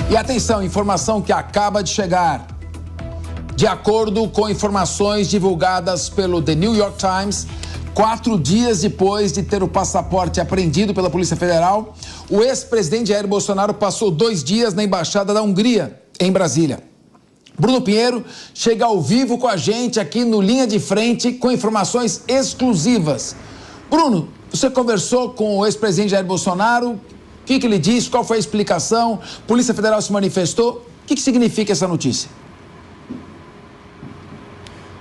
E atenção, informação que acaba de chegar. De acordo com informações divulgadas pelo The New York Times, 4 dias depois de ter o passaporte apreendido pela Polícia Federal, o ex-presidente Jair Bolsonaro passou 2 dias na Embaixada da Hungria, em Brasília. Bruno Pinheiro chega ao vivo com a gente aqui no Linha de Frente com informações exclusivas. Bruno, você conversou com o ex-presidente Jair Bolsonaro? O que ele disse? Qual foi a explicação? A Polícia Federal se manifestou? O que significa essa notícia?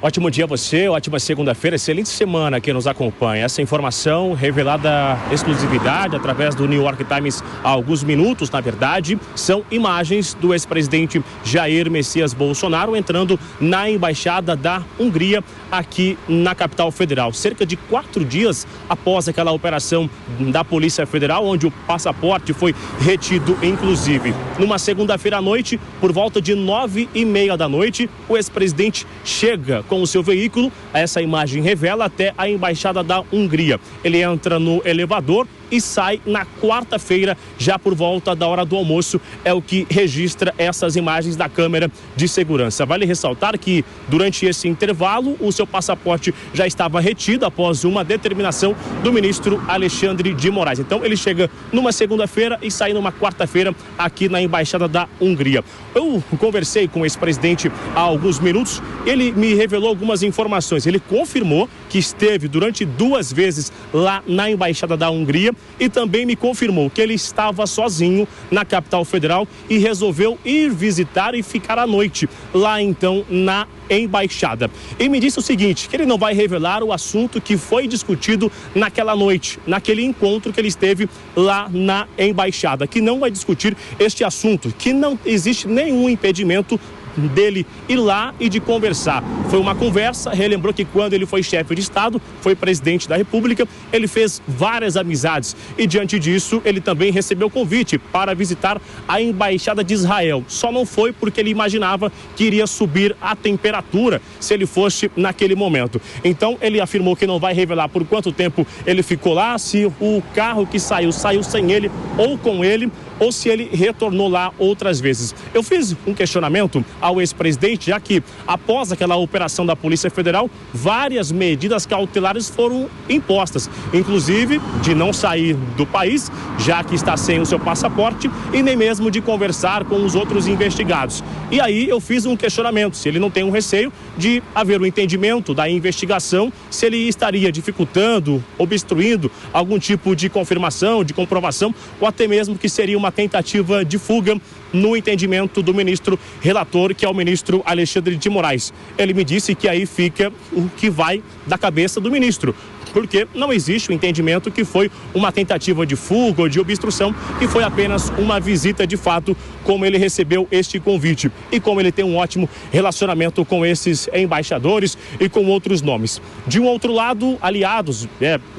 Ótimo dia a você, ótima segunda-feira, excelente semana que nos acompanha. Essa informação revelada exclusividade através do New York Times há alguns minutos, na verdade, são imagens do ex-presidente Jair Messias Bolsonaro entrando na Embaixada da Hungria aqui na capital federal. Cerca de 4 dias após aquela operação da Polícia Federal, onde o passaporte foi retido, inclusive. Numa segunda-feira à noite, por volta de 9h30 da noite, o ex-presidente chega com o seu veículo, essa imagem revela, até a Embaixada da Hungria. Ele entra no elevador e sai na quarta-feira, já por volta da hora do almoço, é o que registra essas imagens da câmera de segurança. Vale ressaltar que, durante esse intervalo, o seu passaporte já estava retido após uma determinação do ministro Alexandre de Moraes. Então, ele chega numa segunda-feira e sai numa quarta-feira aqui na Embaixada da Hungria. Eu conversei com o ex-presidente há alguns minutos, ele me revelou algumas informações. Ele confirmou que esteve durante 2 vezes lá na Embaixada da Hungria e também me confirmou que ele estava sozinho na capital federal e resolveu ir visitar e ficar à noite lá então na embaixada. E me disse o seguinte, que ele não vai revelar o assunto que foi discutido naquela noite, naquele encontro que ele esteve lá na embaixada, que não vai discutir este assunto, que não existe nenhum impedimento dele ir lá e de conversar. Foi uma conversa, relembrou que quando ele foi chefe de Estado, foi presidente da República, ele fez várias amizades e diante disso ele também recebeu convite para visitar a Embaixada de Israel. Só não foi porque ele imaginava que iria subir a temperatura se ele fosse naquele momento. Então ele afirmou que não vai revelar por quanto tempo ele ficou lá, se o carro que saiu sem ele ou com ele, ou se ele retornou lá outras vezes. Eu fiz um questionamento ao ex-presidente, já que após aquela operação da Polícia Federal, várias medidas cautelares foram impostas, inclusive de não sair do país, já que está sem o seu passaporte, e nem mesmo de conversar com os outros investigados. E aí eu fiz um questionamento, se ele não tem um receio de haver um entendimento da investigação, se ele estaria dificultando, obstruindo algum tipo de confirmação, de comprovação, ou até mesmo que seria uma tentativa de fuga no entendimento do ministro relator, que é o ministro Alexandre de Moraes. Ele me disse que aí fica o que vai da cabeça do ministro, porque não existe o entendimento que foi uma tentativa de fuga ou de obstrução, que foi apenas uma visita de fato, como ele recebeu este convite e como ele tem um ótimo relacionamento com esses embaixadores e com outros nomes. De um outro lado, aliados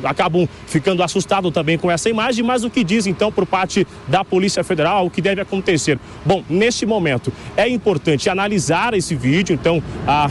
acabam ficando assustados também com essa imagem, mas o que diz então por parte da Polícia Federal, o que deve acontecer? Bom, neste momento é importante analisar esse vídeo, então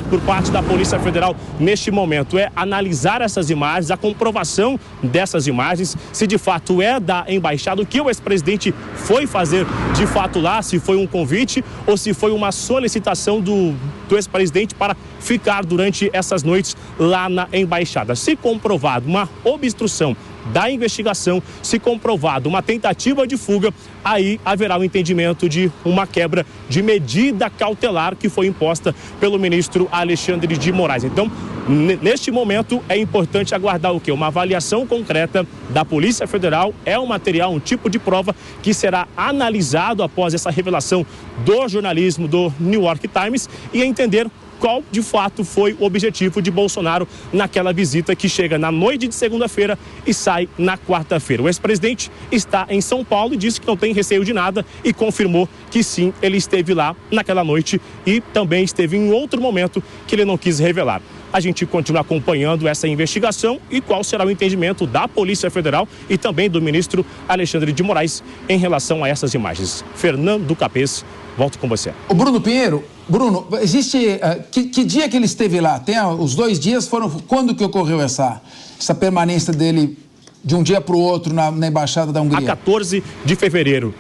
por parte da Polícia Federal neste momento é analisar essas imagens, a comprovação dessas imagens, se de fato é da embaixada, o que o ex-presidente foi fazer de fato lá, se foi um convite ou se foi uma solicitação do ex-presidente para ficar durante essas noites lá na embaixada. Se comprovado uma obstrução da investigação, se comprovado uma tentativa de fuga, aí haverá o entendimento de uma quebra de medida cautelar que foi imposta pelo ministro Alexandre de Moraes. Então, neste momento, é importante aguardar o quê? Uma avaliação concreta da Polícia Federal, é um material, um tipo de prova que será analisado após essa revelação do jornalismo do New York Times e entender qual de fato foi o objetivo de Bolsonaro naquela visita que chega na noite de segunda-feira e sai na quarta-feira. O ex-presidente está em São Paulo e disse que não tem receio de nada e confirmou que sim, ele esteve lá naquela noite e também esteve em outro momento que ele não quis revelar. A gente continua acompanhando essa investigação e qual será o entendimento da Polícia Federal e também do ministro Alexandre de Moraes em relação a essas imagens. Fernando Capês, volto com você. O Bruno Pinheiro, existe... que dia que ele esteve lá? Os 2 dias foram... Quando que ocorreu essa permanência dele de um dia para o outro na Embaixada da Hungria? A 14 de fevereiro.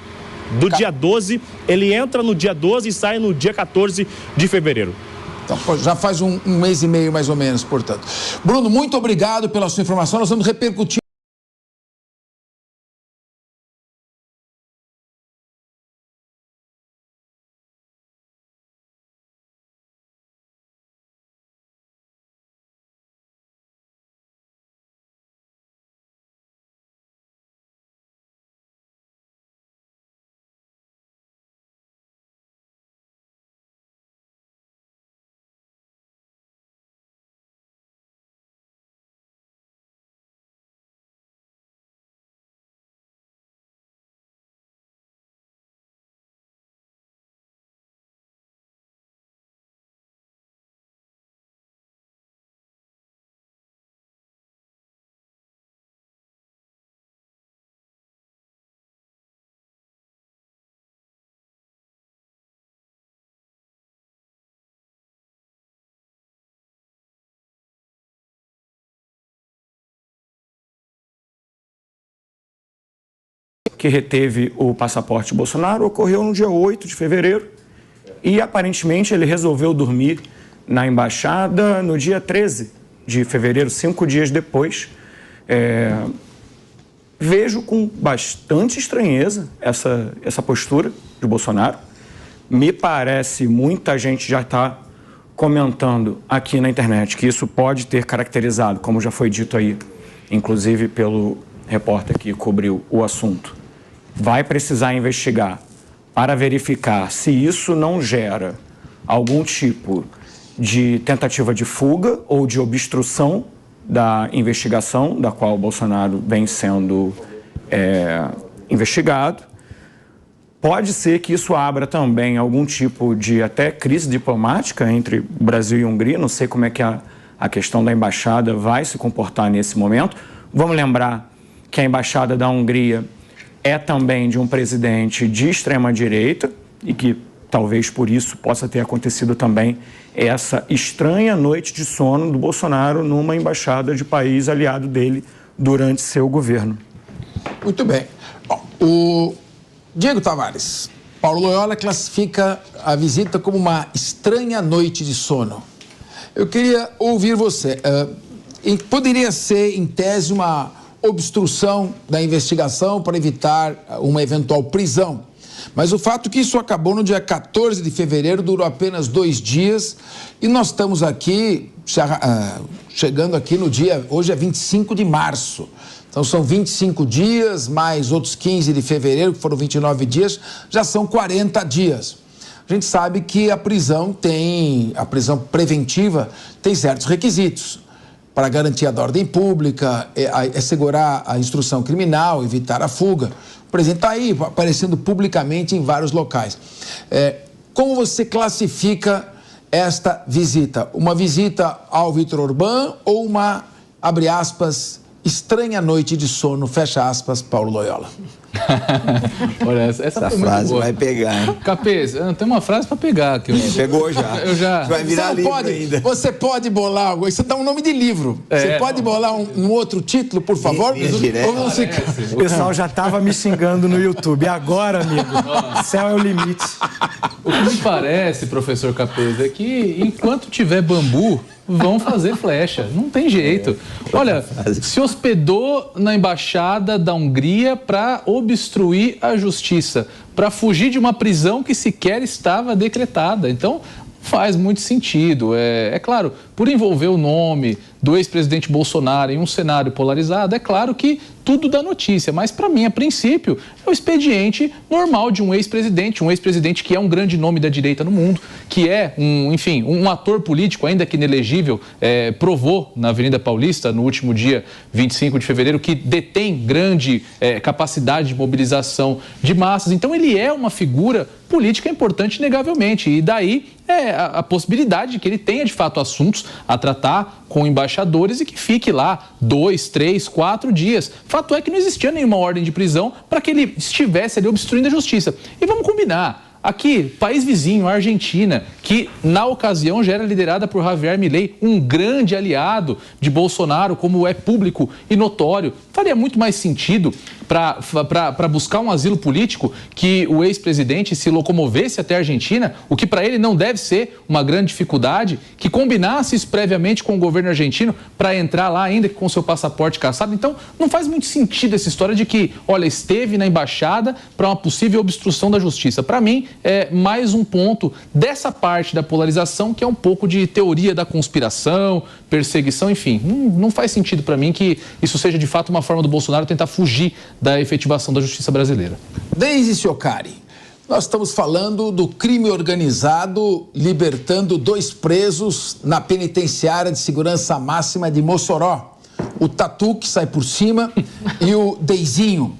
do dia 12, ele entra no dia 12 e sai no dia 14 de fevereiro. Então, já faz um mês e meio, mais ou menos, portanto. Bruno, muito obrigado pela sua informação. Nós vamos repercutir. Que reteve o passaporte Bolsonaro ocorreu no dia 8 de fevereiro e aparentemente ele resolveu dormir na embaixada no dia 13 de fevereiro, 5 dias depois. Vejo com bastante estranheza essa postura de Bolsonaro. Me parece, muita gente já está comentando aqui na internet que isso pode ter caracterizado, como já foi dito aí, inclusive pelo repórter que cobriu o assunto, vai precisar investigar para verificar se isso não gera algum tipo de tentativa de fuga ou de obstrução da investigação da qual o Bolsonaro vem sendo investigado. Pode ser que isso abra também algum tipo de até crise diplomática entre Brasil e Hungria. Não sei como é que a questão da embaixada vai se comportar nesse momento. Vamos lembrar que a embaixada da Hungria é também de um presidente de extrema-direita e que talvez por isso possa ter acontecido também essa estranha noite de sono do Bolsonaro numa embaixada de país aliado dele durante seu governo. Muito bem. O Diego Tavares, Paulo Loyola classifica a visita como uma estranha noite de sono. Eu queria ouvir você. Poderia ser, em tese, uma obstrução da investigação para evitar uma eventual prisão. Mas o fato é que isso acabou no dia 14 de fevereiro, durou apenas 2 dias, e nós estamos aqui, chegando aqui no dia, hoje é 25 de março. Então são 25 dias, mais outros 15 de fevereiro, que foram 29 dias, já são 40 dias. A gente sabe que a prisão preventiva tem certos requisitos para garantia da ordem pública, assegurar a instrução criminal, evitar a fuga. O presidente está aí aparecendo publicamente em vários locais. Como você classifica esta visita? Uma visita ao Vítor Orbán ou uma, abre aspas, estranha noite de sono, fecha aspas, Paulo Loyola? Olha, essa frase boa. Vai pegar, hein? Capês, tem uma frase para pegar. Pegou já. Eu já. Vai virar livro ainda. Você pode bolar algo, isso dá um nome de livro. Você pode bolar um outro título, por favor? O pessoal já estava me xingando no YouTube. Agora, amigo, céu é o limite. O que me parece, professor Capês, é que enquanto tiver bambu, vão fazer flecha. Não tem jeito. Olha, se hospedou na embaixada da Hungria para obstruir a justiça, para fugir de uma prisão que sequer estava decretada. Então, faz muito sentido. É claro, por envolver o nome do ex-presidente Bolsonaro em um cenário polarizado, é claro que tudo dá notícia, mas para mim, a princípio, é o expediente normal de um ex-presidente que é um grande nome da direita no mundo, que é um ator político, ainda que inelegível, provou na Avenida Paulista, no último dia 25 de fevereiro, que detém grande capacidade de mobilização de massas. Então, ele é uma figura política importante, inegavelmente, e daí a possibilidade de que ele tenha, de fato, assuntos a tratar com embaixadores e que fique lá 2, 3, 4 dias. Fato é que não existia nenhuma ordem de prisão para que ele estivesse ali obstruindo a justiça. E vamos combinar. Aqui, país vizinho, a Argentina, que que na ocasião já era liderada por Javier Milei, um grande aliado de Bolsonaro, como é público e notório. Faria muito mais sentido para buscar um asilo político que o ex-presidente se locomovesse até a Argentina, o que para ele não deve ser uma grande dificuldade, que combinasse isso previamente com o governo argentino para entrar lá ainda com seu passaporte cassado. Então, não faz muito sentido essa história de que, olha, esteve na embaixada para uma possível obstrução da justiça. Para mim, é mais um ponto dessa parte da polarização que é um pouco de teoria da conspiração, perseguição, enfim. Não faz sentido para mim que isso seja de fato uma forma do Bolsonaro tentar fugir da efetivação da justiça brasileira. Deise Ciocari, nós estamos falando do crime organizado libertando 2 presos na penitenciária de segurança máxima de Mossoró. O Tatu, que sai por cima, e o Deizinho.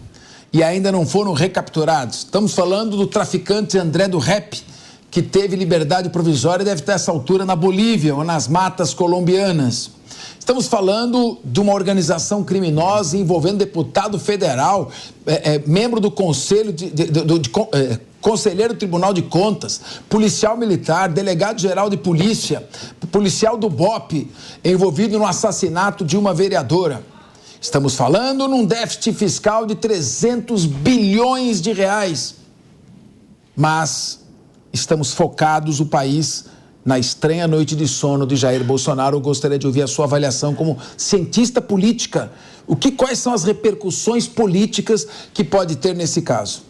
E ainda não foram recapturados. Estamos falando do traficante André do Rap, que teve liberdade provisória e deve estar a essa altura na Bolívia ou nas matas colombianas. Estamos falando de uma criminosa envolvendo deputado federal, membro do conselho, conselheiro do Tribunal de Contas, policial militar, delegado-geral de polícia, policial do BOP, envolvido no assassinato de uma vereadora. Estamos falando num déficit fiscal de 300 bilhões de reais. Mas estamos focados, o país, na estranha noite de sono de Jair Bolsonaro. Eu gostaria de ouvir a sua avaliação como cientista política. Quais são as repercussões políticas que pode ter nesse caso?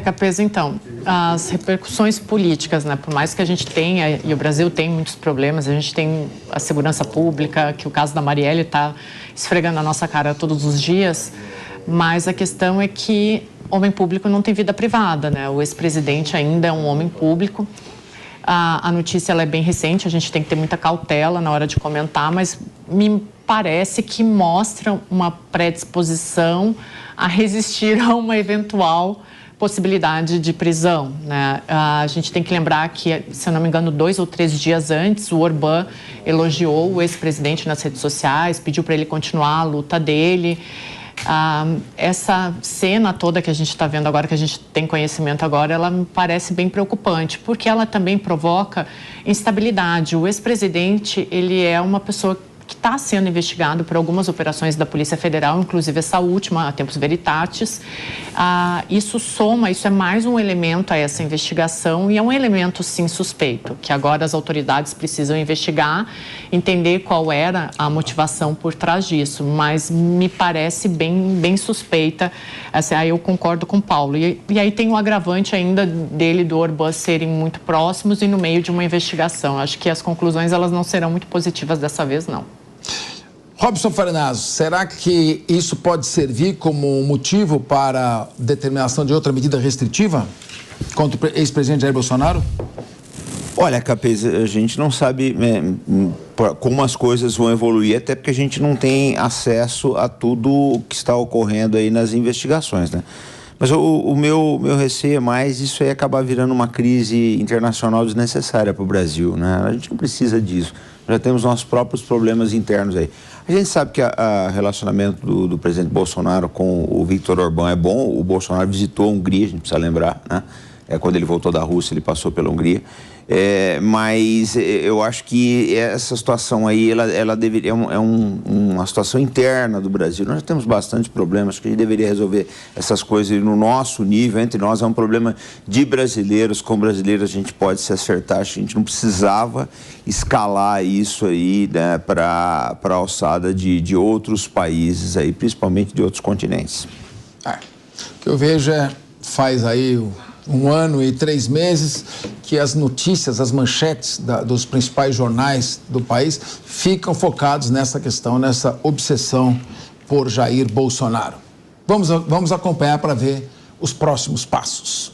Capeza, então, as repercussões políticas, né? Por mais que a gente tenha, e o Brasil tem muitos problemas, a gente tem a segurança pública, que o caso da Marielle está esfregando na nossa cara todos os dias, mas a questão é que homem público não tem vida privada, né? O ex-presidente ainda é um homem público. A notícia ela é bem recente, a gente tem que ter muita cautela na hora de comentar, mas me parece que mostra uma predisposição a resistir a uma eventual possibilidade de prisão, né? A gente tem que lembrar que, se eu não me engano, 2 ou 3 dias antes, o Orbán elogiou o ex-presidente nas redes sociais, pediu para ele continuar a luta dele. Essa cena toda que a gente está vendo agora, que a gente tem conhecimento agora, ela me parece bem preocupante, porque ela também provoca instabilidade. O ex-presidente, ele é uma pessoa que está sendo investigado por algumas operações da Polícia Federal, inclusive essa última, a Tempus Veritatis. Isso é mais um elemento a essa investigação e é um elemento, sim, suspeito, que agora as autoridades precisam investigar, entender qual era a motivação por trás disso, mas me parece bem suspeita. Assim, aí eu concordo com o Paulo. E aí tem o agravante ainda dele, do Orbán, serem muito próximos e no meio de uma investigação. Acho que as conclusões elas não serão muito positivas dessa vez, não. Robson Farinazo, será que isso pode servir como motivo para determinação de outra medida restritiva contra o ex-presidente Jair Bolsonaro? Olha, Capês, a gente não sabe como as coisas vão evoluir, até porque a gente não tem acesso a tudo o que está ocorrendo aí nas investigações, né? Mas o meu receio é mais isso aí acabar virando uma crise internacional desnecessária para o Brasil, né? A gente não precisa disso. Já temos nossos próprios problemas internos aí. A gente sabe que o relacionamento do presidente Bolsonaro com o Viktor Orbán é bom. O Bolsonaro visitou a Hungria, a gente precisa lembrar, né? Quando ele voltou da Rússia, ele passou pela Hungria. Mas eu acho que essa situação aí, ela deveria, uma situação interna do Brasil. Nós já temos bastante problemas, que a gente deveria resolver essas coisas no nosso nível, entre nós. É um problema de brasileiros, com brasileiros a gente pode se acertar. A gente não precisava escalar isso aí, né, para a alçada de outros países aí, principalmente de outros continentes. O que eu vejo faz aí 1 ano e 3 meses que as notícias, as manchetes dos principais jornais do país ficam focados nessa questão, nessa obsessão por Jair Bolsonaro. Vamos acompanhar para ver os próximos passos.